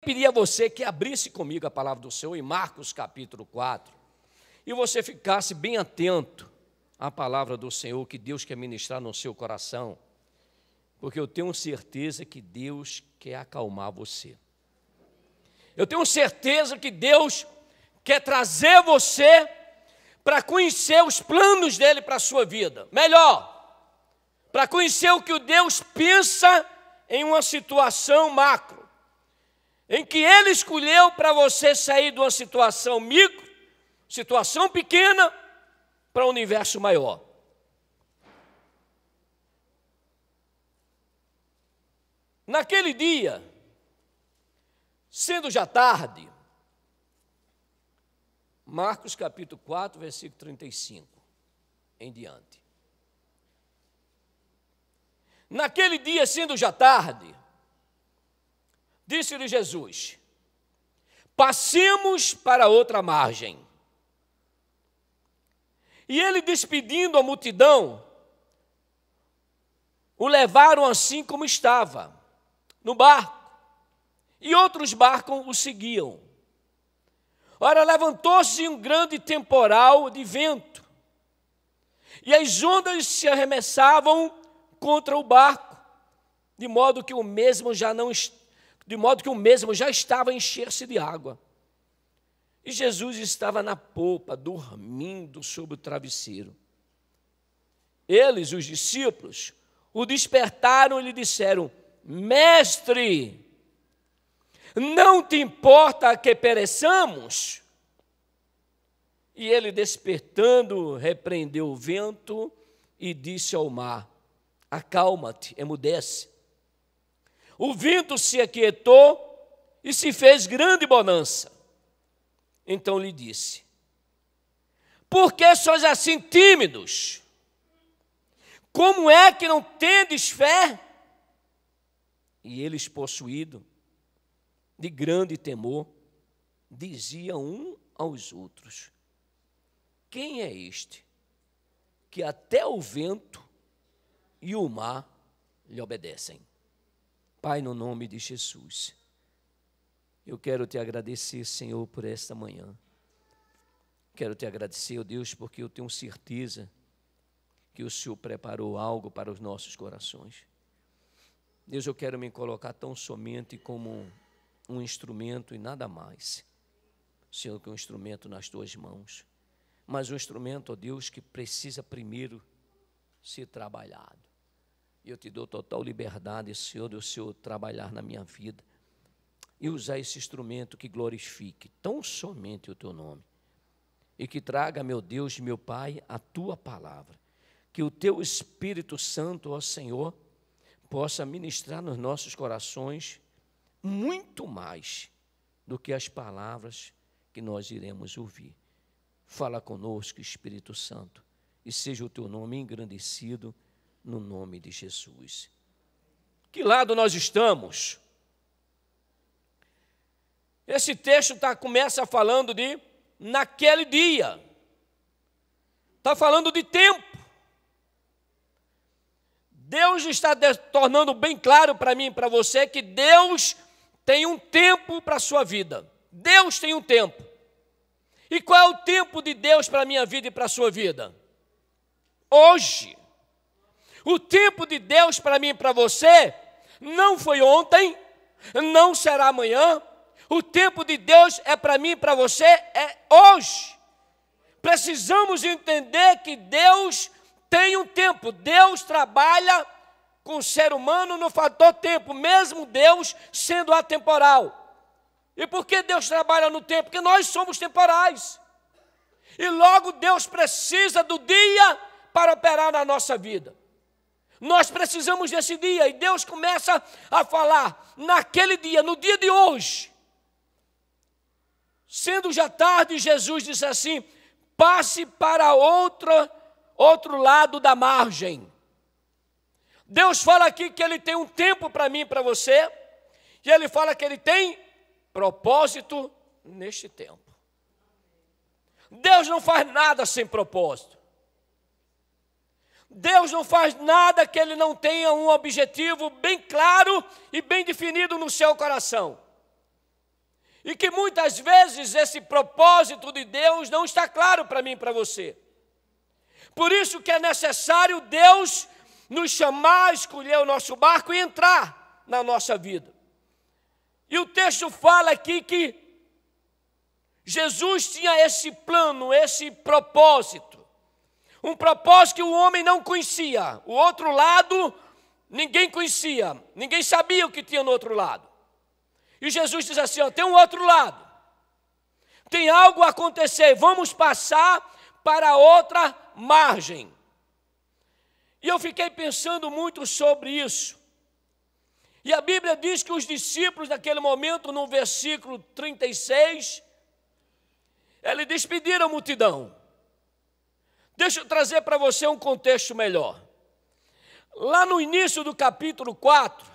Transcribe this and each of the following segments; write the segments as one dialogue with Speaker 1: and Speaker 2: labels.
Speaker 1: Pedir a você que abrisse comigo a palavra do Senhor em Marcos capítulo 4 e você ficasse bem atento à palavra do Senhor que Deus quer ministrar no seu coração, porque eu tenho certeza que Deus quer acalmar você. Eu tenho certeza que Deus quer trazer você para conhecer os planos dele para a sua vida. Melhor, para conhecer o que Deus pensa em uma situação macro, em que ele escolheu para você sair de uma situação micro, situação pequena, para um universo maior. Naquele dia, sendo já tarde, Marcos capítulo 4, versículo 35, em diante. Naquele dia, sendo já tarde, disse-lhe Jesus: passemos para outra margem. E ele, despedindo a multidão, o levaram assim como estava, no barco, e outros barcos o seguiam. Ora, levantou-se um grande temporal de vento, e as ondas se arremessavam contra o barco, de modo que o mesmo já estava a encher-se de água. E Jesus estava na popa, dormindo sobre o travesseiro. Eles, os discípulos, o despertaram e lhe disseram: Mestre, não te importa que pereçamos? E ele, despertando, repreendeu o vento e disse ao mar: acalma-te, emudece. O vento se aquietou e se fez grande bonança. Então lhe disse: por que sois assim tímidos? Como é que não tendes fé? E eles, possuídos de grande temor, diziam um aos outros: quem é este que até o vento e o mar lhe obedecem? Pai, no nome de Jesus, eu quero te agradecer, Senhor, por esta manhã. Quero te agradecer, ó Deus, porque eu tenho certeza que o Senhor preparou algo para os nossos corações. Deus, eu quero me colocar tão somente como um instrumento e nada mais. Senhor, que um instrumento nas tuas mãos, mas um instrumento, ó Deus, que precisa primeiro ser trabalhado. E eu te dou total liberdade, Senhor, do Senhor trabalhar na minha vida e usar esse instrumento que glorifique tão somente o teu nome e que traga, meu Deus e meu Pai, a tua palavra. Que o teu Espírito Santo, ó Senhor, possa ministrar nos nossos corações muito mais do que as palavras que nós iremos ouvir. Fala conosco, Espírito Santo, e seja o teu nome engrandecido no nome de Jesus. Que lado nós estamos? Esse texto começa falando de naquele dia. Está falando de tempo. Deus está tornando bem claro para mim e para você que Deus tem um tempo para a sua vida. Deus tem um tempo. E qual é o tempo de Deus para a minha vida e para a sua vida? Hoje. O tempo de Deus para mim e para você não foi ontem, não será amanhã. O tempo de Deus é para mim e para você é hoje. Precisamos entender que Deus tem um tempo. Deus trabalha com o ser humano no fator tempo, mesmo Deus sendo atemporal. E por que Deus trabalha no tempo? Porque nós somos temporais. E logo Deus precisa do dia para operar na nossa vida. Nós precisamos desse dia, e Deus começa a falar naquele dia, no dia de hoje. Sendo já tarde, Jesus disse assim: passe para outro lado da margem. Deus fala aqui que Ele tem um tempo para mim e para você, e Ele fala que Ele tem propósito neste tempo. Deus não faz nada sem propósito. Deus não faz nada que Ele não tenha um objetivo bem claro e bem definido no seu coração. E que muitas vezes esse propósito de Deus não está claro para mim e para você. Por isso que é necessário Deus nos chamar, escolher o nosso barco e entrar na nossa vida. E o texto fala aqui que Jesus tinha esse plano, esse propósito. Um propósito que o homem não conhecia. O outro lado, ninguém conhecia. Ninguém sabia o que tinha no outro lado. E Jesus diz assim, ó, tem um outro lado. Tem algo a acontecer. Vamos passar para outra margem. E eu fiquei pensando muito sobre isso. E a Bíblia diz que os discípulos, naquele momento, no versículo 36, eles despediram a multidão. Deixa eu trazer para você um contexto melhor. Lá no início do capítulo 4,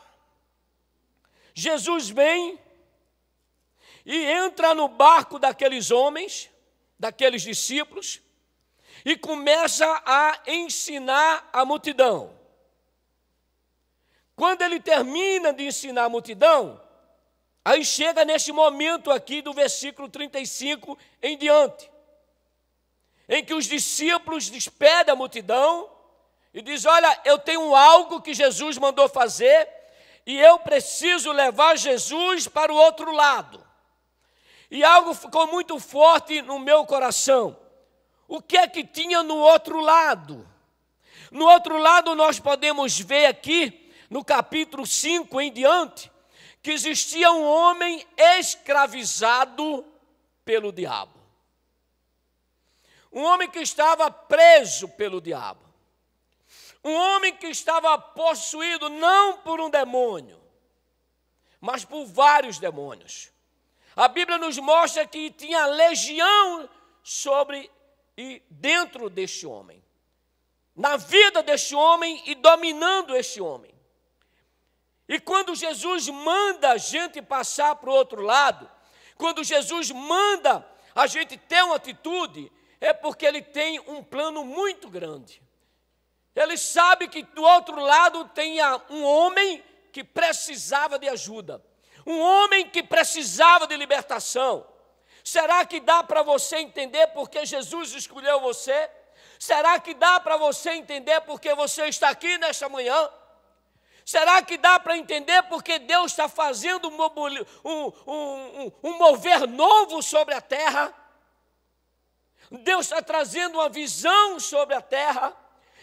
Speaker 1: Jesus vem e entra no barco daqueles homens, daqueles discípulos, e começa a ensinar a multidão. Quando ele termina de ensinar a multidão, aí chega nesse momento aqui do versículo 35 em diante, em que os discípulos despedem a multidão e dizem, olha, eu tenho algo que Jesus mandou fazer e eu preciso levar Jesus para o outro lado. E algo ficou muito forte no meu coração. O que é que tinha no outro lado? No outro lado nós podemos ver aqui, no capítulo 5 em diante, que existia um homem escravizado pelo diabo. Um homem que estava preso pelo diabo. Um homem que estava possuído não por um demônio, mas por vários demônios. A Bíblia nos mostra que tinha legião sobre e dentro deste homem, na vida deste homem e dominando este homem. E quando Jesus manda a gente passar para o outro lado, quando Jesus manda a gente ter uma atitude, é porque ele tem um plano muito grande. Ele sabe que do outro lado tem um homem que precisava de ajuda, um homem que precisava de libertação. Será que dá para você entender porque Jesus escolheu você? Será que dá para você entender porque você está aqui nesta manhã? Será que dá para entender porque Deus está fazendo um mover novo sobre a terra? Deus está trazendo uma visão sobre a terra.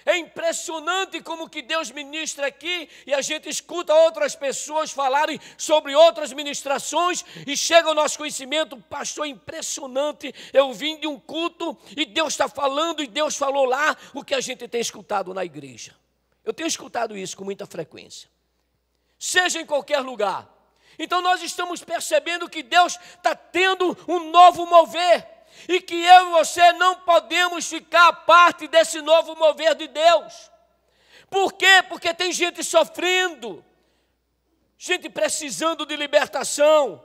Speaker 1: É impressionante como que Deus ministra aqui e a gente escuta outras pessoas falarem sobre outras ministrações e chega ao nosso conhecimento, pastor, é impressionante, eu vim de um culto e Deus está falando e Deus falou lá o que a gente tem escutado na igreja. Eu tenho escutado isso com muita frequência, seja em qualquer lugar. Então nós estamos percebendo que Deus está tendo um novo mover. E que eu e você não podemos ficar à parte desse novo mover de Deus. Por quê? Porque tem gente sofrendo, gente precisando de libertação.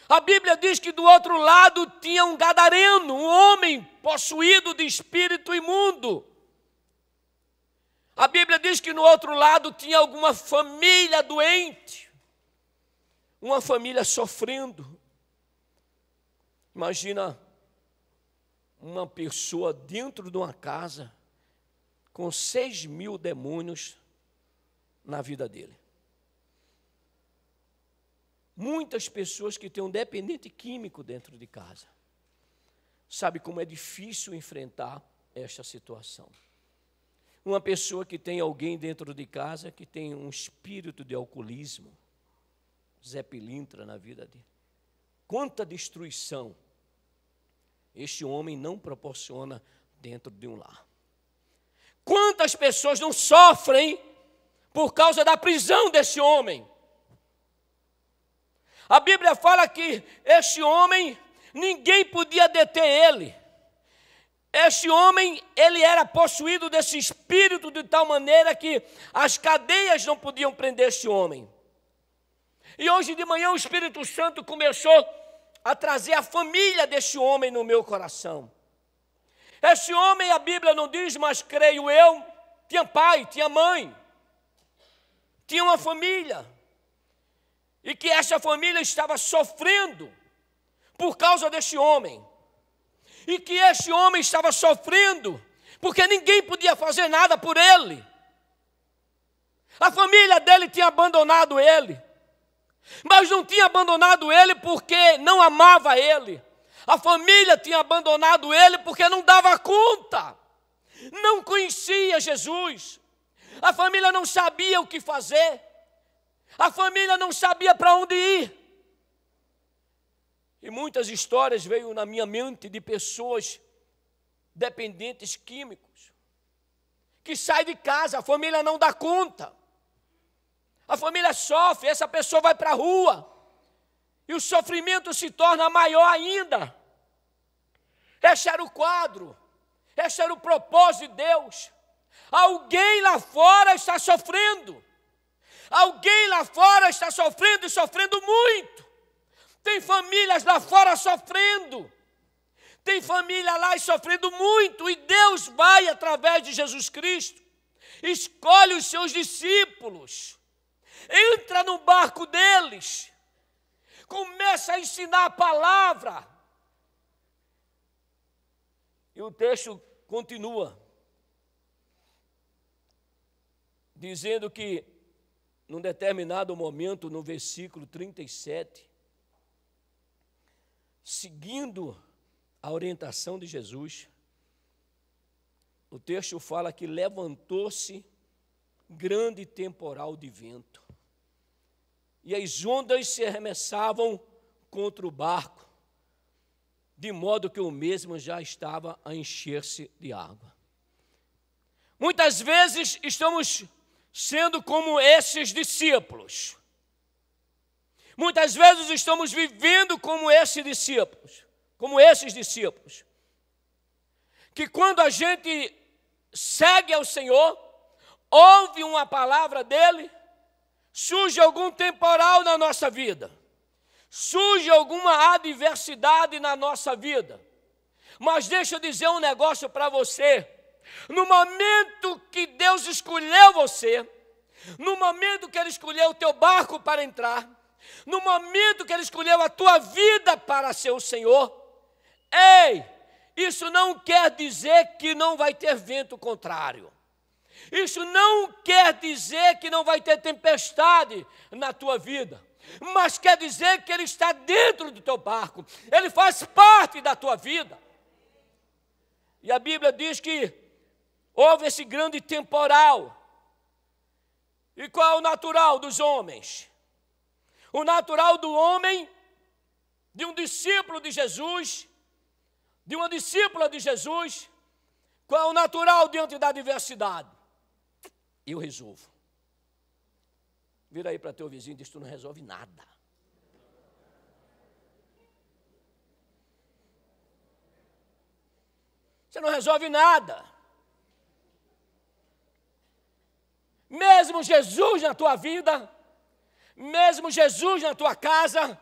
Speaker 1: A Bíblia diz que do outro lado tinha um gadareno, um homem possuído de espírito imundo. A Bíblia diz que no outro lado tinha alguma família doente, uma família sofrendo. Imagina uma pessoa dentro de uma casa com 6.000 demônios na vida dele. Muitas pessoas que têm um dependente químico dentro de casa. Sabe como é difícil enfrentar esta situação. Uma pessoa que tem alguém dentro de casa que tem um espírito de alcoolismo, Zé Pilintra na vida dele. Quanta destruição este homem não proporciona dentro de um lar. Quantas pessoas não sofrem por causa da prisão desse homem? A Bíblia fala que este homem, ninguém podia deter ele. Este homem, ele era possuído desse espírito de tal maneira que as cadeias não podiam prender este homem. E hoje de manhã o Espírito Santo começou a trazer a família deste homem no meu coração. Esse homem, a Bíblia não diz, mas creio eu, tinha pai, tinha mãe, tinha uma família. e que essa família estava sofrendo por causa deste homem, e que este homem estava sofrendo porque ninguém podia fazer nada por ele. A família dele tinha abandonado ele, mas não tinha abandonado ele porque não amava ele. A família tinha abandonado ele porque não dava conta, não conhecia Jesus. A família não sabia o que fazer, a família não sabia para onde ir. E muitas histórias veio na minha mente de pessoas dependentes químicos, que saem de casa, a família não dá conta. A família sofre, essa pessoa vai para a rua, e o sofrimento se torna maior ainda. Este era o quadro, este era o propósito de Deus. Alguém lá fora está sofrendo, alguém lá fora está sofrendo e sofrendo muito. Tem famílias lá fora sofrendo, tem família lá sofrendo muito, e Deus vai, através de Jesus Cristo, escolhe os seus discípulos, entra no barco deles, começa a ensinar a palavra. E o texto continua, dizendo que, num determinado momento, no versículo 37, seguindo a orientação de Jesus, o texto fala que levantou-se grande temporal de vento, e as ondas se arremessavam contra o barco, de modo que o mesmo já estava a encher-se de água. Muitas vezes estamos sendo como esses discípulos. Muitas vezes estamos vivendo como esses discípulos, que quando a gente segue ao Senhor, ouve uma palavra dele, surge algum temporal na nossa vida, surge alguma adversidade na nossa vida. Mas deixa eu dizer um negócio para você: no momento que Deus escolheu você, no momento que Ele escolheu o teu barco para entrar, no momento que Ele escolheu a tua vida para ser o Senhor, ei, isso não quer dizer que não vai ter vento contrário. Isso não quer dizer que não vai ter tempestade na tua vida, mas quer dizer que Ele está dentro do teu barco, Ele faz parte da tua vida. E a Bíblia diz que houve esse grande temporal. E qual é o natural dos homens? O natural do homem, de um discípulo de Jesus, de uma discípula de Jesus, qual é o natural diante da adversidade? Eu resolvo. Vira aí para teu vizinho e diz: tu não resolve nada. Você não resolve nada. Mesmo Jesus na tua vida, mesmo Jesus na tua casa,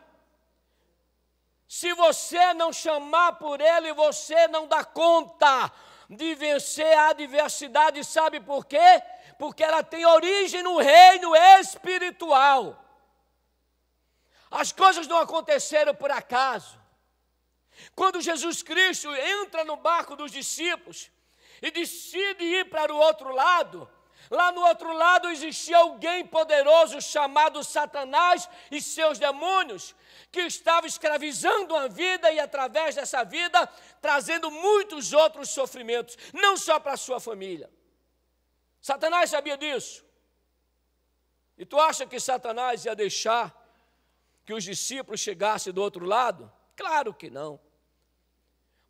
Speaker 1: se você não chamar por Ele, você não dá conta de vencer a adversidade. Sabe por quê? Porque ela tem origem no reino espiritual. As coisas não aconteceram por acaso. Quando Jesus Cristo entra no barco dos discípulos e decide ir para o outro lado, lá no outro lado existia alguém poderoso chamado Satanás e seus demônios, que estava escravizando a vida e, através dessa vida, trazendo muitos outros sofrimentos, não só para a sua família. Satanás sabia disso. E tu acha que Satanás ia deixar que os discípulos chegassem do outro lado? Claro que não.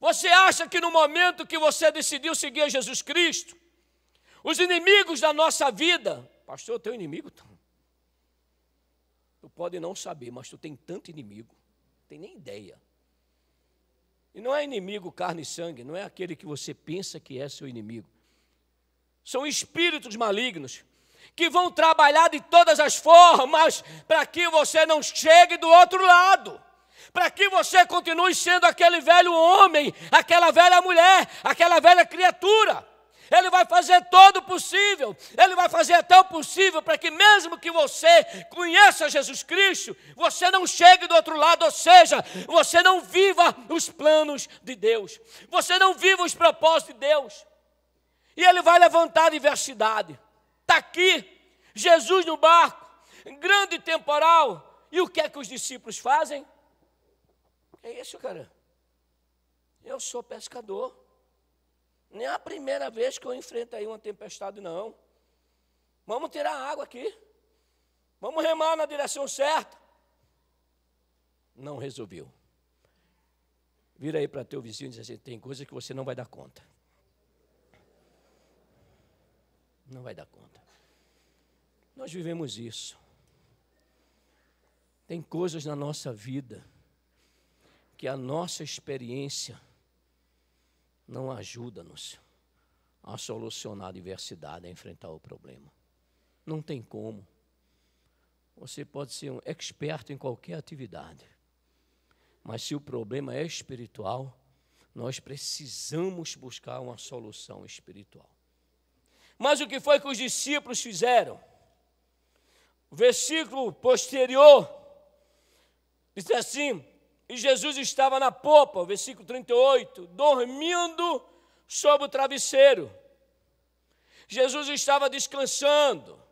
Speaker 1: Você acha que no momento que você decidiu seguir a Jesus Cristo, os inimigos da nossa vida, pastor, teu inimigo? Tu pode não saber, mas tu tem tanto inimigo, não tem nem ideia. E não é inimigo carne e sangue, não é aquele que você pensa que é seu inimigo. São espíritos malignos que vão trabalhar de todas as formas para que você não chegue do outro lado, para que você continue sendo aquele velho homem, aquela velha mulher, aquela velha criatura. Ele vai fazer todo o possível. Ele vai fazer até o possível para que mesmo que você conheça Jesus Cristo, você não chegue do outro lado, ou seja, você não viva os planos de Deus. Você não viva os propósitos de Deus. E Ele vai levantar a adversidade. Está aqui, Jesus no barco, grande temporal. E o que é que os discípulos fazem? É isso, cara. Eu sou pescador. Nem é a primeira vez que eu enfrento aí uma tempestade, não. Vamos tirar a água aqui. Vamos remar na direção certa. Não resolveu. Vira aí para teu vizinho e diz assim, tem coisa que você não vai dar conta. Não vai dar conta. Nós vivemos isso. Tem coisas na nossa vida que a nossa experiência não ajuda-nos a solucionar a adversidade, a enfrentar o problema. Não tem como. Você pode ser um experto em qualquer atividade, mas se o problema é espiritual, nós precisamos buscar uma solução espiritual. Mas o que foi que os discípulos fizeram? O versículo posterior diz assim, e Jesus estava na popa, o versículo 38, dormindo sobre o travesseiro. Jesus estava descansando.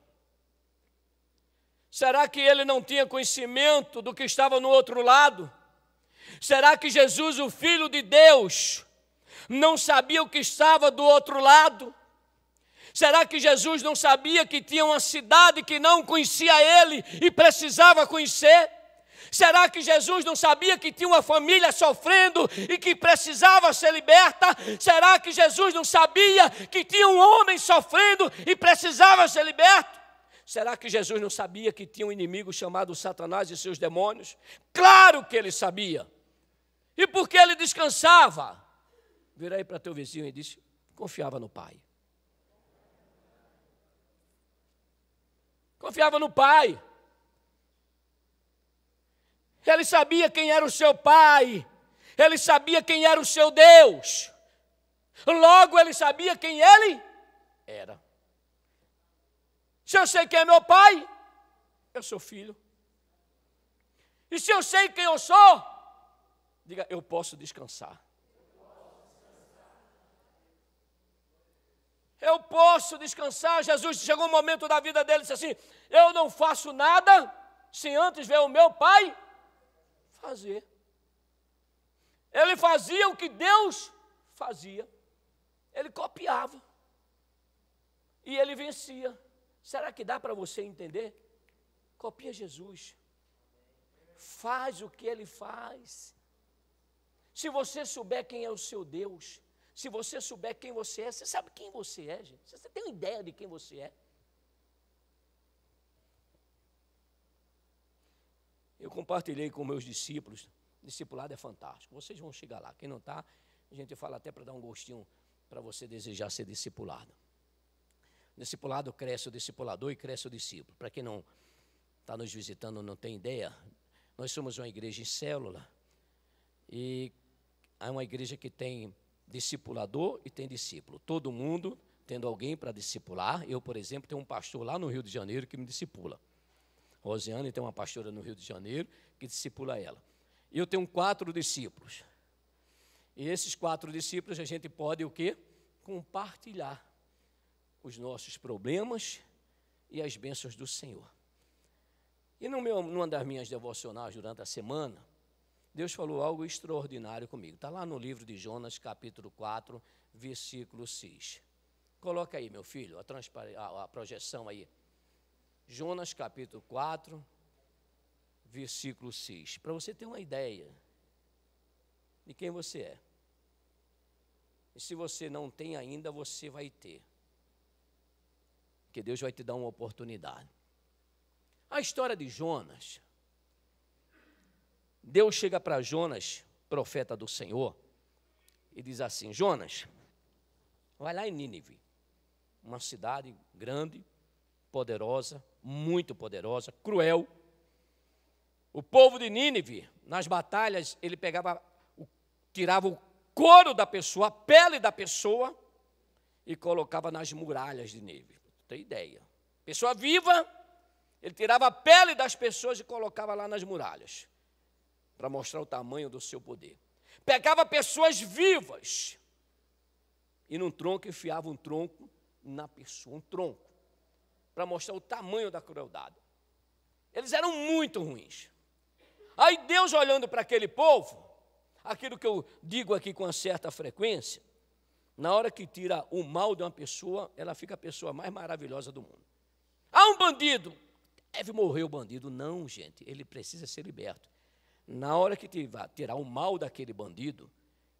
Speaker 1: Será que ele não tinha conhecimento do que estava no outro lado? Será que Jesus, o Filho de Deus, não sabia o que estava do outro lado? Será que Jesus não sabia que tinha uma cidade que não conhecia ele e precisava conhecer? Será que Jesus não sabia que tinha uma família sofrendo e que precisava ser liberta? Será que Jesus não sabia que tinha um homem sofrendo e precisava ser liberto? Será que Jesus não sabia que tinha um inimigo chamado Satanás e seus demônios? Claro que ele sabia. E por que ele descansava? Vira aí para teu vizinho e disse, confiava no Pai. Confiava no Pai. Ele sabia quem era o seu Pai. Ele sabia quem era o seu Deus. Logo, ele sabia quem ele era. Se eu sei quem é meu Pai, eu sou filho. E se eu sei quem eu sou, diga, eu posso descansar. Eu posso descansar. Jesus chegou um momento da vida dele e disse assim, eu não faço nada sem antes ver o meu Pai fazer. Ele fazia o que Deus fazia. Ele copiava. E ele vencia. Será que dá para você entender? Copia Jesus. Faz o que ele faz. Se você souber quem é o seu Deus, se você souber quem você é, você sabe quem você é, gente? Você tem uma ideia de quem você é? Eu compartilhei com meus discípulos, discipulado é fantástico, vocês vão chegar lá, quem não está, a gente fala até para dar um gostinho para você desejar ser discipulado. Discipulado cresce o discipulador e cresce o discípulo. Para quem não está nos visitando, não tem ideia, nós somos uma igreja em célula e é uma igreja que tem discipulador e tem discípulo. Todo mundo tendo alguém para discipular. Eu, por exemplo, tenho um pastor lá no Rio de Janeiro que me discipula. Rosiane tem uma pastora no Rio de Janeiro que discipula ela. E eu tenho 4 discípulos. E esses 4 discípulos a gente pode o quê? Compartilhar os nossos problemas e as bênçãos do Senhor. E numa das minhas devocionais durante a semana, Deus falou algo extraordinário comigo. Está lá no livro de Jonas, capítulo 4, versículo 6. Coloca aí, meu filho, a projeção aí. Jonas, capítulo 4, versículo 6. Para você ter uma ideia de quem você é. E se você não tem ainda, você vai ter. Porque Deus vai te dar uma oportunidade. A história de Jonas. Deus chega para Jonas, profeta do Senhor, e diz assim, Jonas, vai lá em Nínive, uma cidade grande, poderosa, muito poderosa, cruel. O povo de Nínive, nas batalhas, ele tirava o couro da pessoa, a pele da pessoa, e colocava nas muralhas de Nínive. Tem ideia? Pessoa viva, ele tirava a pele das pessoas e colocava lá nas muralhas, para mostrar o tamanho do seu poder. Pegava pessoas vivas e num tronco enfiava um tronco na pessoa, um tronco, para mostrar o tamanho da crueldade. Eles eram muito ruins. Aí Deus, olhando para aquele povo, aquilo que eu digo aqui com uma certa frequência, na hora que tira o mal de uma pessoa, ela fica a pessoa mais maravilhosa do mundo. Um bandido, deve morrer o bandido. Não, gente, ele precisa ser liberto. Na hora que tirar o mal daquele bandido,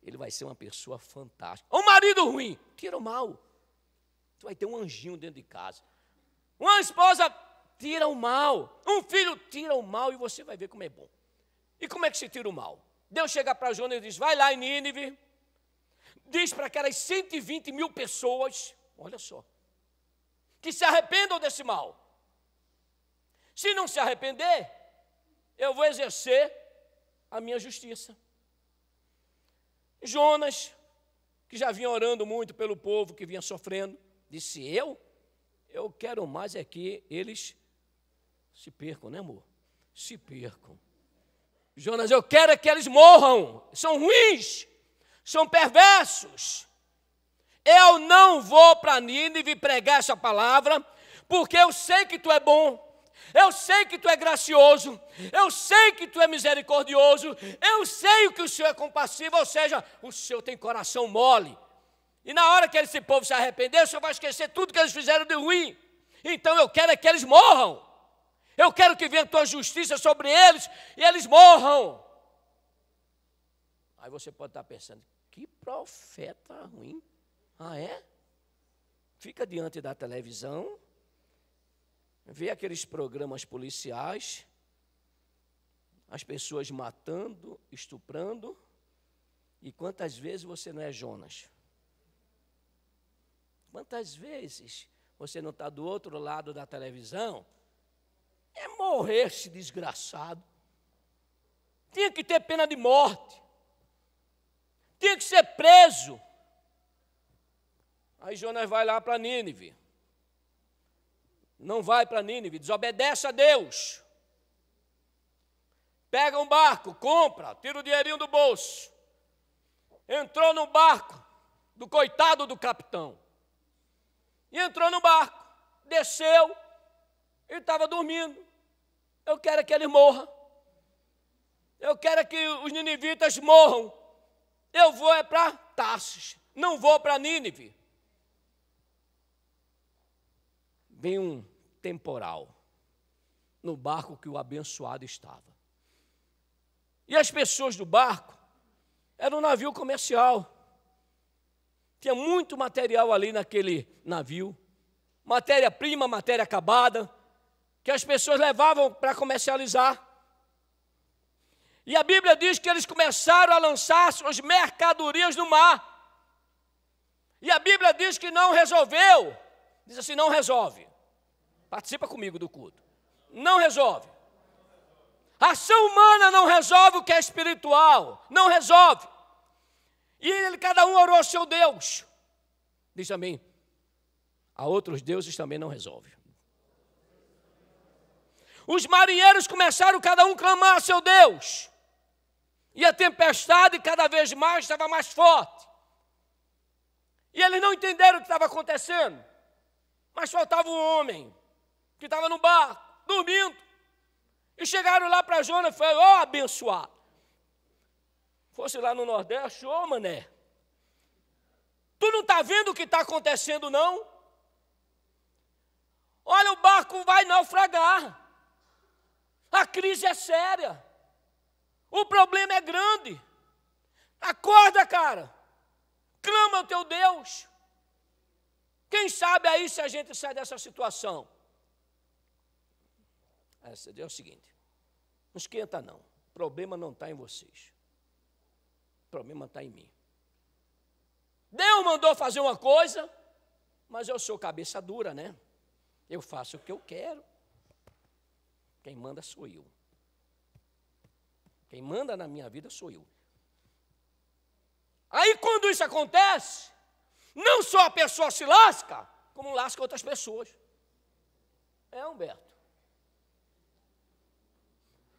Speaker 1: ele vai ser uma pessoa fantástica. Um marido ruim, tira o mal. Tu vai ter um anjinho dentro de casa. Uma esposa, tira o mal. Um filho, tira o mal e você vai ver como é bom. E como é que se tira o mal? Deus chega para Jonas e diz, vai lá em Nínive, diz para aquelas 120 mil pessoas, olha só, que se arrependam desse mal. Se não se arrepender, eu vou exercer a minha justiça. Jonas, que já vinha orando muito pelo povo que vinha sofrendo, disse, eu quero mais é que eles se percam, né, amor? Se percam. Jonas, eu quero é que eles morram, são ruins, são perversos. Eu não vou para Nínive pregar essa palavra, porque eu sei que tu é bom, eu sei que tu é gracioso, eu sei que tu é misericordioso, eu sei que o Senhor é compassivo, ou seja, o Senhor tem coração mole. E na hora que esse povo se arrepender, o Senhor vai esquecer tudo que eles fizeram de ruim. Então eu quero é que eles morram. Eu quero que venha a tua justiça sobre eles e eles morram. Aí você pode estar pensando, que profeta ruim. É? Fica diante da televisão, vê aqueles programas policiais, as pessoas matando, estuprando, e quantas vezes você não é Jonas? Quantas vezes você não está do outro lado da televisão? É morrer esse desgraçado. Tinha que ter pena de morte. Tinha que ser preso. Aí Jonas vai lá para Nínive. Não vai para Nínive, desobedece a Deus. Pega um barco, compra, tira o dinheirinho do bolso. Entrou no barco do coitado do capitão. E entrou no barco, desceu e estava dormindo. Eu quero que ele morra. Eu quero que os ninivitas morram. Eu vou para Tarsis, não vou para Nínive. Vem um temporal no barco que o abençoado estava. E as pessoas do barco, era um navio comercial. Tinha muito material ali naquele navio, matéria-prima, matéria acabada, que as pessoas levavam para comercializar. E a Bíblia diz que eles começaram a lançar suas mercadorias no mar. E a Bíblia diz que não resolveu. Diz assim, não resolve. Participa comigo do culto. Não resolve. A ação humana não resolve o que é espiritual. Não resolve. E cada um orou ao seu Deus. Diz também, a outros deuses também não resolve. Os marinheiros começaram cada um a clamar a seu Deus. E a tempestade cada vez mais estava mais forte. E eles não entenderam o que estava acontecendo. Mas faltava um homem que estava no barco, dormindo. E chegaram lá para Jonas e falaram, abençoado. Fosse lá no Nordeste, mané. Tu não está vendo o que está acontecendo, não? Olha, o barco vai naufragar. A crise é séria. O problema é grande. Acorda, cara. Clama ao teu Deus. Quem sabe aí se a gente sai dessa situação? É o seguinte, não esquenta não. O problema não está em vocês. O problema está em mim. Deus mandou fazer uma coisa, mas eu sou cabeça dura, né? Eu faço o que eu quero. Quem manda sou eu. Quem manda na minha vida sou eu. Aí quando isso acontece, Não só a pessoa se lasca, como lasca outras pessoas. Humberto.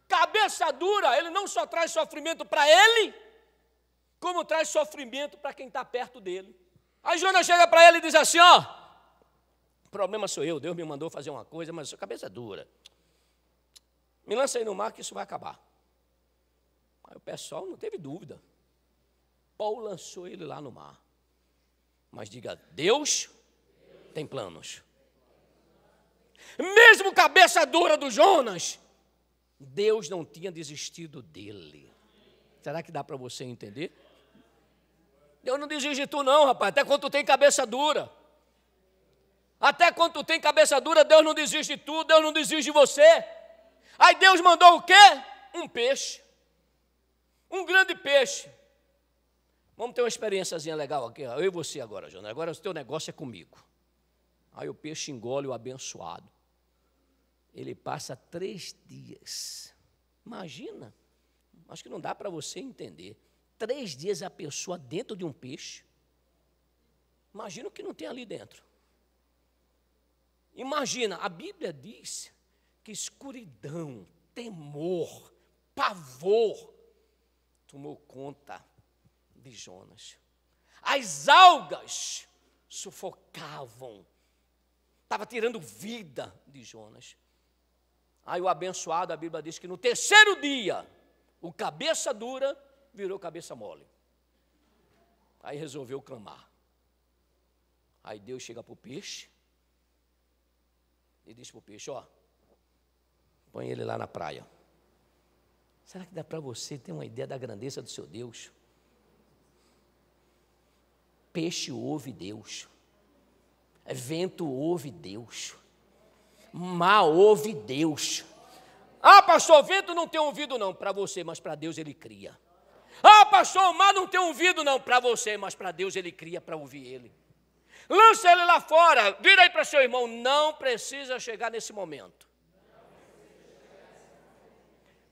Speaker 1: Cabeça dura, ele não só traz sofrimento para ele, como traz sofrimento para quem está perto dele. Aí Jonas chega para ele e diz assim, ó, o problema sou eu, Deus me mandou fazer uma coisa, mas eu sou cabeça dura. Me lança aí no mar que isso vai acabar. Aí o pessoal não teve dúvida. Paulo lançou ele lá no mar. Mas diga, Deus tem planos. Mesmo cabeça dura do Jonas, Deus não tinha desistido dele. Será que dá para você entender? Deus não desiste de tu não, rapaz, até quando tu tem cabeça dura. Até quando tu tem cabeça dura, Deus não desiste de tu, Deus não desiste de você. Aí Deus mandou o quê? Um peixe. Um grande peixe. Vamos ter uma experiênciazinha legal aqui, eu e você agora, Jonas. Agora o teu negócio é comigo. Aí o peixe engole o abençoado. Ele passa 3 dias. Imagina. Acho que não dá para você entender. 3 dias a pessoa dentro de um peixe. Imagina o que não tem ali dentro. Imagina, a Bíblia diz que escuridão, temor, pavor tomou conta de Jonas. As algas sufocavam, estava tirando vida de Jonas. Aí o abençoado, a Bíblia diz que no 3º dia, o cabeça dura virou cabeça mole. Aí resolveu clamar. Aí Deus chega para o peixe e diz para o peixe, ó, põe ele lá na praia. Será que dá para você ter uma ideia da grandeza do seu Deus? Peixe ouve Deus. Vento ouve Deus. Mar ouve Deus. Ah, pastor, o vento não tem ouvido não, para você, mas para Deus ele cria. Ah, pastor, o mar não tem ouvido não, para você, mas para Deus ele cria para ouvir ele. Lança ele lá fora, vira aí para seu irmão, não precisa chegar nesse momento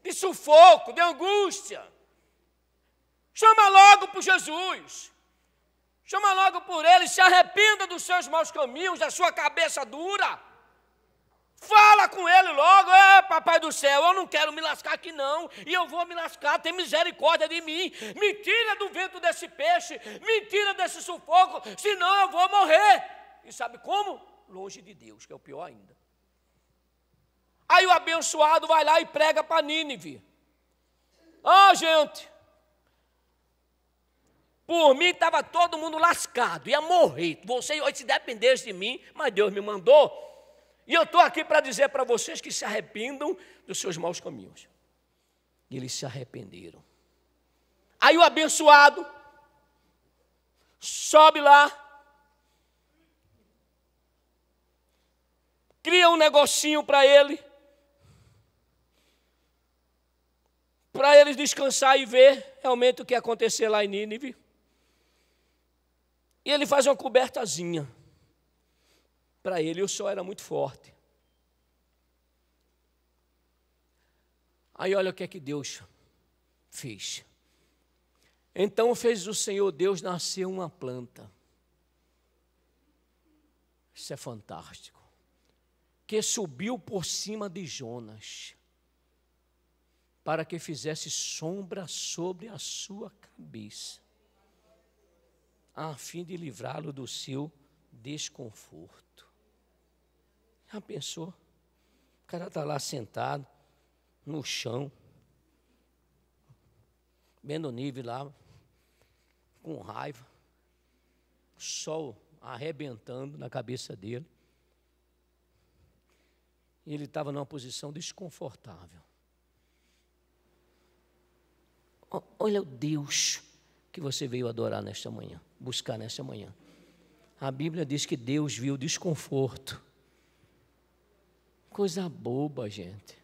Speaker 1: de sufoco, de angústia. Chama logo por Jesus. Chama logo por ele, se arrependa dos seus maus caminhos, da sua cabeça dura. Fala com ele logo, papai do céu, eu não quero me lascar aqui não, e eu vou me lascar, tem misericórdia de mim, me tira do vento desse peixe, me tira desse sufoco, senão eu vou morrer. E sabe como? Longe de Deus, que é o pior ainda. Aí o abençoado vai lá e prega para Nínive. Ah, gente, por mim estava todo mundo lascado, ia morrer, você hoje se dependesse de mim, mas Deus me mandou. E eu estou aqui para dizer para vocês que se arrependam dos seus maus caminhos. E eles se arrependeram. Aí o abençoado sobe lá, cria um negocinho para eles descansar e ver realmente o que ia acontecer lá em Nínive. E ele faz uma cobertazinha. Para ele o sol era muito forte. Aí olha o que é que Deus fez. Então fez o Senhor Deus nascer uma planta. Isso é fantástico. Que subiu por cima de Jonas, para que fizesse sombra sobre a sua cabeça, a fim de livrá-lo do seu desconforto. Já pensou? O cara está lá sentado, no chão, vendo o nível lá, com raiva, o sol arrebentando na cabeça dele. E ele estava numa posição desconfortável. Olha o Deus que você veio adorar nesta manhã, buscar nesta manhã. A Bíblia diz que Deus viu desconforto. Coisa boba, gente.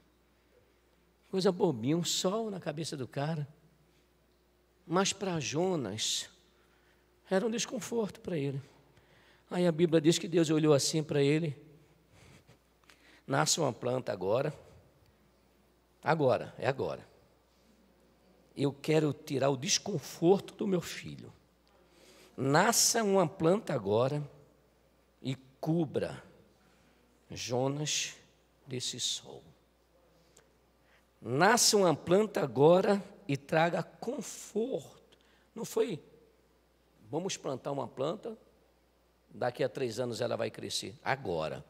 Speaker 1: Coisa bobinha, um sol na cabeça do cara. Mas para Jonas, era um desconforto para ele. Aí a Bíblia diz que Deus olhou assim para ele. Nasce uma planta agora. Agora, é agora. Eu quero tirar o desconforto do meu filho. nasça uma planta agora e cubra Jonas desse sol. Nasça uma planta agora e traga conforto. Não foi, vamos plantar uma planta, daqui a 3 anos ela vai crescer. Agora,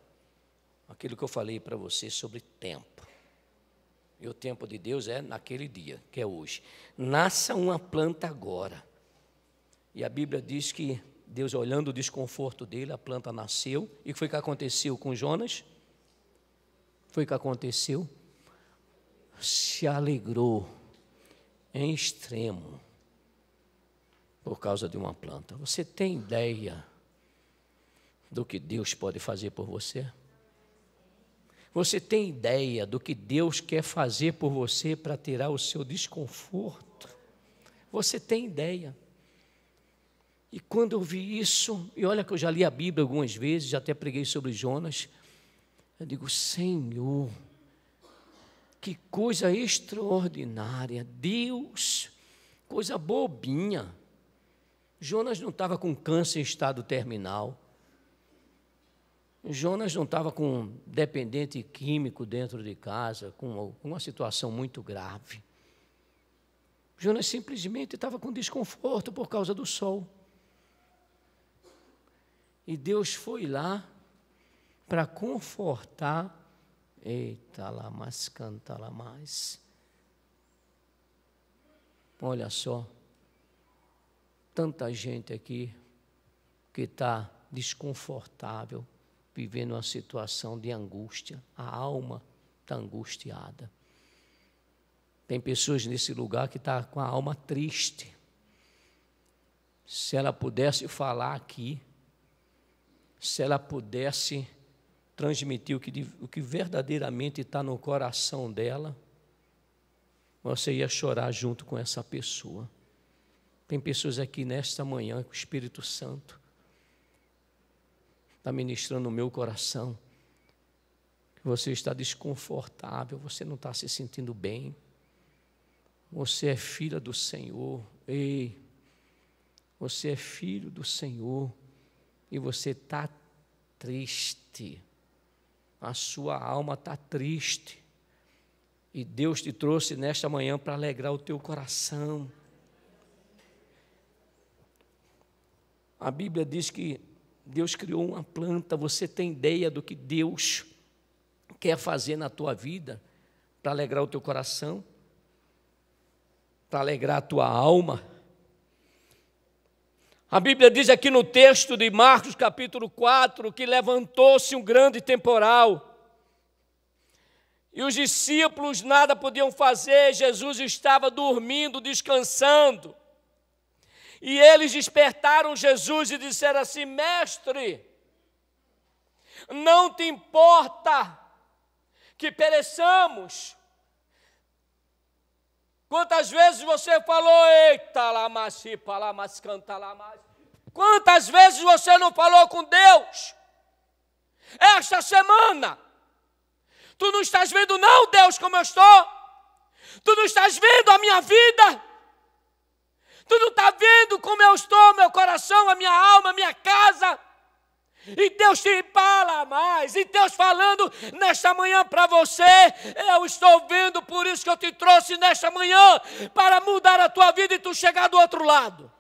Speaker 1: aquilo que eu falei para você sobre tempo. E o tempo de Deus é naquele dia, que é hoje. Nasça uma planta agora. E a Bíblia diz que Deus, olhando o desconforto dele, a planta nasceu. E o que foi que aconteceu com Jonas? Foi o que aconteceu? Se alegrou em extremo por causa de uma planta. Você tem ideia do que Deus pode fazer por você? Você tem ideia do que Deus quer fazer por você para tirar o seu desconforto? Você tem ideia? E quando eu vi isso, e olha que eu já li a Bíblia algumas vezes, já até preguei sobre Jonas, eu digo, Senhor, que coisa extraordinária, Deus, coisa bobinha. Jonas não estava com câncer em estado terminal. Jonas não estava com dependente químico dentro de casa, com uma situação muito grave. Jonas simplesmente estava com desconforto por causa do sol. E Deus foi lá para confortar. Eita lá, mas canta lá mais. Olha só, tanta gente aqui que está desconfortável, vivendo uma situação de angústia, a alma está angustiada. Tem pessoas nesse lugar que estão com a alma triste. Se ela pudesse falar aqui, se ela pudesse transmitir o que verdadeiramente está no coração dela, você ia chorar junto com essa pessoa. Tem pessoas aqui nesta manhã que o Espírito Santo está ministrando no meu coração, que você está desconfortável, você não está se sentindo bem, você é filha do Senhor, ei, você é filho do Senhor, e você está triste, a sua alma está triste, e Deus te trouxe nesta manhã para alegrar o teu coração. A Bíblia diz que Deus criou uma planta. Você tem ideia do que Deus quer fazer na tua vida para alegrar o teu coração, para alegrar a tua alma? A Bíblia diz aqui no texto de Marcos capítulo 4 que levantou-se um grande temporal e os discípulos nada podiam fazer. Jesus estava dormindo, descansando. E eles despertaram Jesus e disseram assim: mestre, não te importa que pereçamos? Quantas vezes você falou, eita lá, mas canta lá mais. Quantas vezes você não falou com Deus? Esta semana, tu não estás vendo não, Deus, como eu estou? Tu não estás vendo a minha vida? Tu não está vendo como eu estou, meu coração, a minha alma, a minha casa? E Deus te fala mais, e Deus falando nesta manhã para você, eu estou vendo, por isso que eu te trouxe nesta manhã, para mudar a tua vida e tu chegar do outro lado.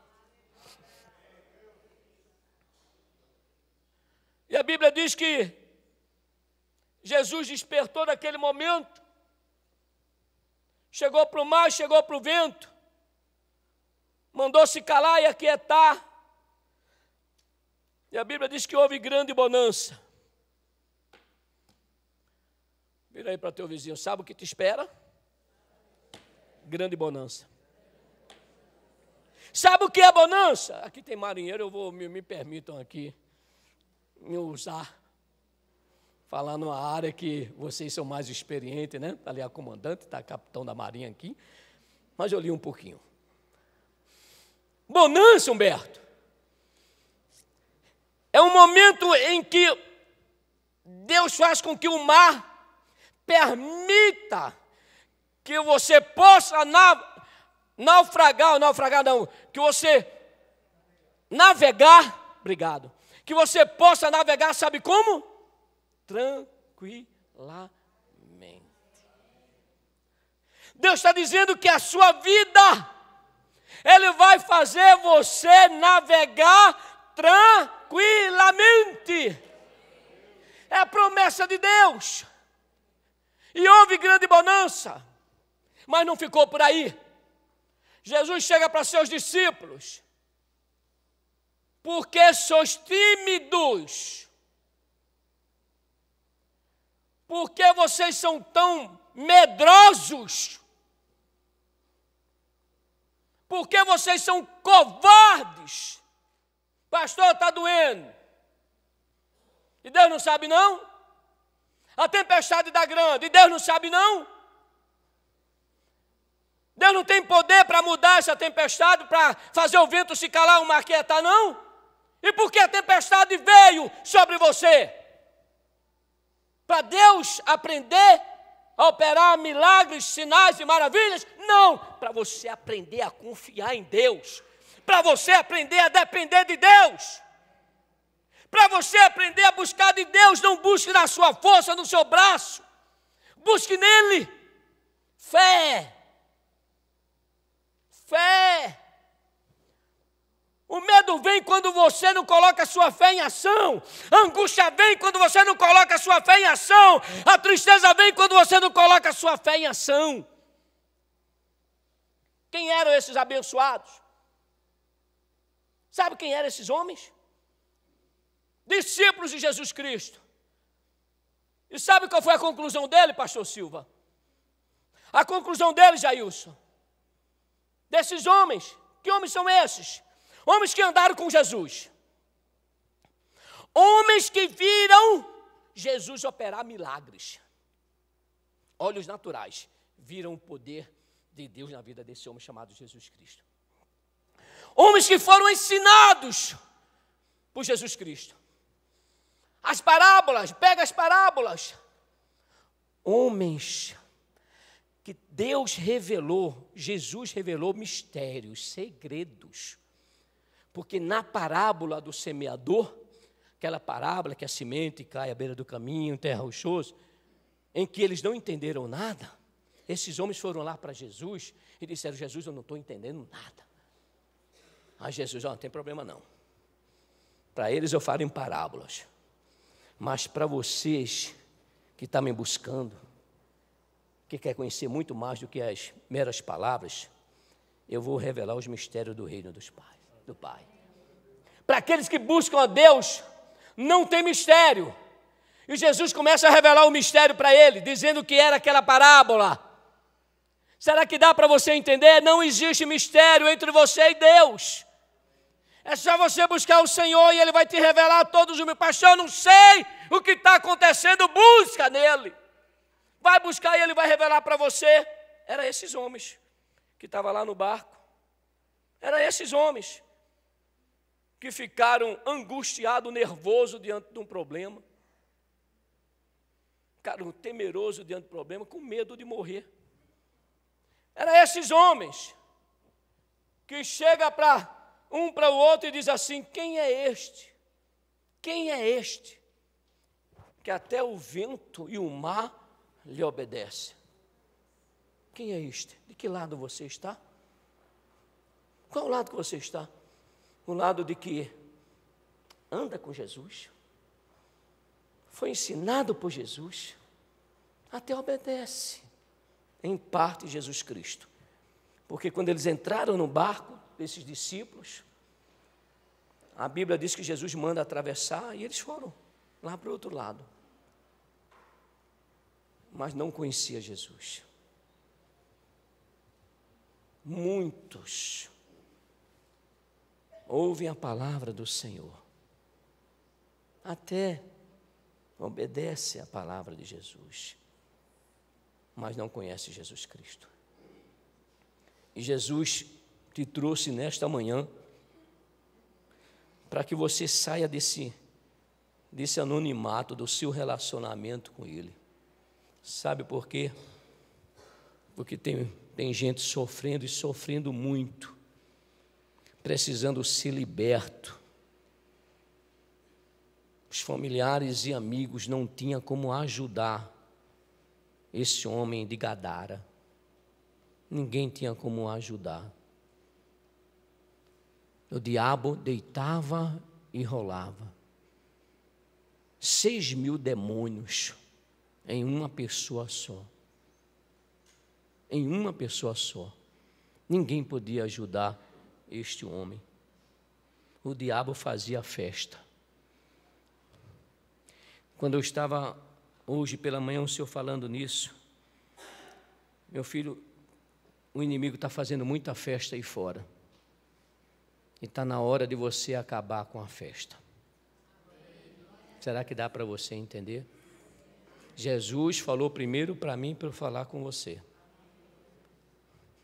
Speaker 1: E a Bíblia diz que Jesus despertou naquele momento, chegou para o mar, chegou para o vento, mandou se calar e aquietar. E a Bíblia diz que houve grande bonança. Vira aí para teu vizinho, sabe o que te espera? Grande bonança. Sabe o que é bonança? Aqui tem marinheiro, eu vou, me permitam aqui, me usar. Falar numa área que vocês são mais experientes, né? Ali a comandante, está a capitão da marinha aqui. Mas eu li um pouquinho. Bonança, Humberto, é um momento em que Deus faz com que o mar permita que você possa naufragar não, que você navegar, obrigado, que você possa navegar, sabe como? Tranquilamente. Deus está dizendo que a sua vida, Ele vai fazer você navegar tranquilamente. É a promessa de Deus. E houve grande bonança, mas não ficou por aí. Jesus chega para seus discípulos: por que sois tímidos? Por que vocês são tão medrosos? Por que vocês são covardes? Pastor, está doendo. E Deus não sabe não? A tempestade está grande, e Deus não sabe não? Deus não tem poder para mudar essa tempestade, para fazer o vento se calar, o mar quietar, não? E por que a tempestade veio sobre você? Para Deus aprender a operar milagres, sinais e maravilhas? Não, para você aprender a confiar em Deus, para você aprender a depender de Deus, para você aprender a buscar de Deus. Não busque na sua força, no seu braço, busque nele. Fé. Fé. O medo vem quando você não coloca a sua fé em ação. A angústia vem quando você não coloca a sua fé em ação. A tristeza vem quando você não coloca a sua fé em ação. Quem eram esses abençoados? Sabe quem eram esses homens? Discípulos de Jesus Cristo. E sabe qual foi a conclusão dele, pastor Silva? A conclusão dele, Jailson, desses homens. Que homens são esses? Homens que andaram com Jesus. Homens que viram Jesus operar milagres. Olhos naturais. Viram o poder de Deus na vida desse homem chamado Jesus Cristo. Homens que foram ensinados por Jesus Cristo. As parábolas, pega as parábolas. Homens que Deus revelou, Jesus revelou mistérios, segredos. Porque na parábola do semeador, aquela parábola que a semente cai à beira do caminho, em terra rochosa, em que eles não entenderam nada, esses homens foram lá para Jesus e disseram: Jesus, eu não estou entendendo nada. Aí Jesus: não tem problema não. Para eles eu falo em parábolas. Mas para vocês que estão me buscando, que quer conhecer muito mais do que as meras palavras, eu vou revelar os mistérios do reino do Pai. Para aqueles que buscam a Deus, não tem mistério. E Jesus começa a revelar o mistério para ele, dizendo que era aquela parábola. Será que dá para você entender? Não existe mistério entre você e Deus. É só você buscar o Senhor e Ele vai te revelar todos os meus. Pastor, eu não sei o que está acontecendo, busca nele. Vai buscar e Ele vai revelar para você. Era esses homens que estavam lá no barco. Era esses homens que ficaram angustiados, nervosos diante de um problema. Ficaram temerosos diante do problema, com medo de morrer. Era esses homens que chega para um para o outro e diz assim: quem é este? Quem é este? Que até o vento e o mar lhe obedecem. Quem é este? De que lado você está? Qual lado que você está? O lado de que anda com Jesus, foi ensinado por Jesus, até obedece, em parte, Jesus Cristo. Porque quando eles entraram no barco, esses discípulos, a Bíblia diz que Jesus manda atravessar, e eles foram lá para o outro lado. Mas não conhecia Jesus. Muitos ouvem a palavra do Senhor, até obedecem a palavra de Jesus, mas não conhecem Jesus Cristo. E Jesus te trouxe nesta manhã para que você saia desse anonimato do seu relacionamento com Ele. Sabe por quê? Porque tem gente sofrendo e sofrendo muito precisando ser liberto. Os familiares e amigos não tinham como ajudar esse homem de Gadara. Ninguém tinha como ajudar. O diabo deitava e rolava. 6.000 demônios em uma pessoa só. Em uma pessoa só. Ninguém podia ajudar este homem. O diabo fazia festa. Quando eu estava hoje pela manhã, o senhor falando nisso, meu filho, o inimigo está fazendo muita festa aí fora. E está na hora de você acabar com a festa. Será que dá para você entender? Jesus falou primeiro para mim, para eu falar com você.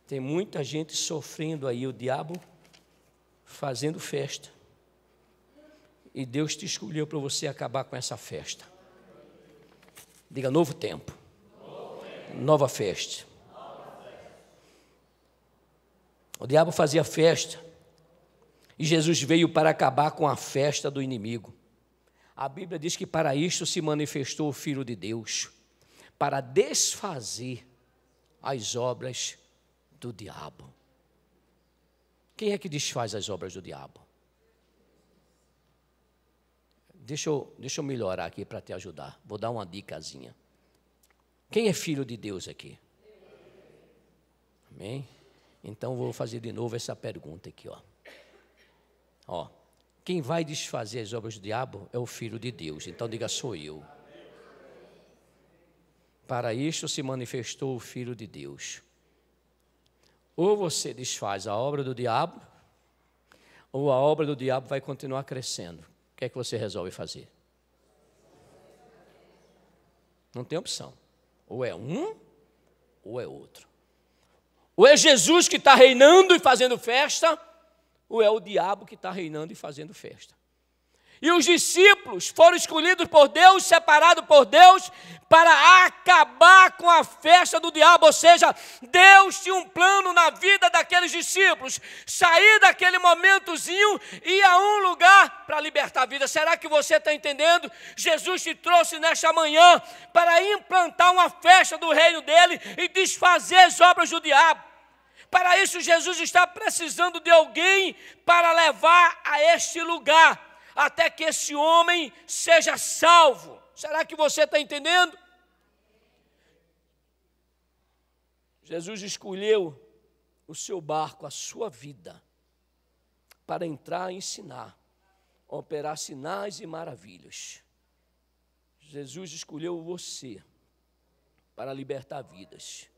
Speaker 1: Tem muita gente sofrendo aí, o diabo fazendo festa. E Deus te escolheu para você acabar com essa festa. Diga, novo tempo. Nova festa. O diabo fazia festa. E Jesus veio para acabar com a festa do inimigo. A Bíblia diz que para isto se manifestou o Filho de Deus, para desfazer as obras do diabo. Quem é que desfaz as obras do diabo? Deixa eu melhorar aqui para te ajudar. Vou dar uma dicasinha. Quem é filho de Deus aqui? Amém? Então vou fazer de novo essa pergunta aqui, ó. Quem vai desfazer as obras do diabo é o Filho de Deus. Então diga, sou eu. Para isto se manifestou o Filho de Deus. Ou você desfaz a obra do diabo, ou a obra do diabo vai continuar crescendo. O que é que você resolve fazer? Não tem opção. Ou é um, ou é outro. Ou é Jesus que está reinando e fazendo festa, ou é o diabo que está reinando e fazendo festa. E os discípulos foram escolhidos por Deus, separados por Deus, para acabar com a festa do diabo. Ou seja, Deus tinha um plano na vida daqueles discípulos, sair daquele momentozinho e ir a um lugar para libertar a vida. Será que você está entendendo? Jesus te trouxe nesta manhã para implantar uma festa do reino dele e desfazer as obras do diabo. Para isso, Jesus está precisando de alguém para levar a este lugar, até que esse homem seja salvo. Será que você está entendendo? Jesus escolheu o seu barco, a sua vida, para entrar e ensinar, operar sinais e maravilhas. Jesus escolheu você para libertar vidas.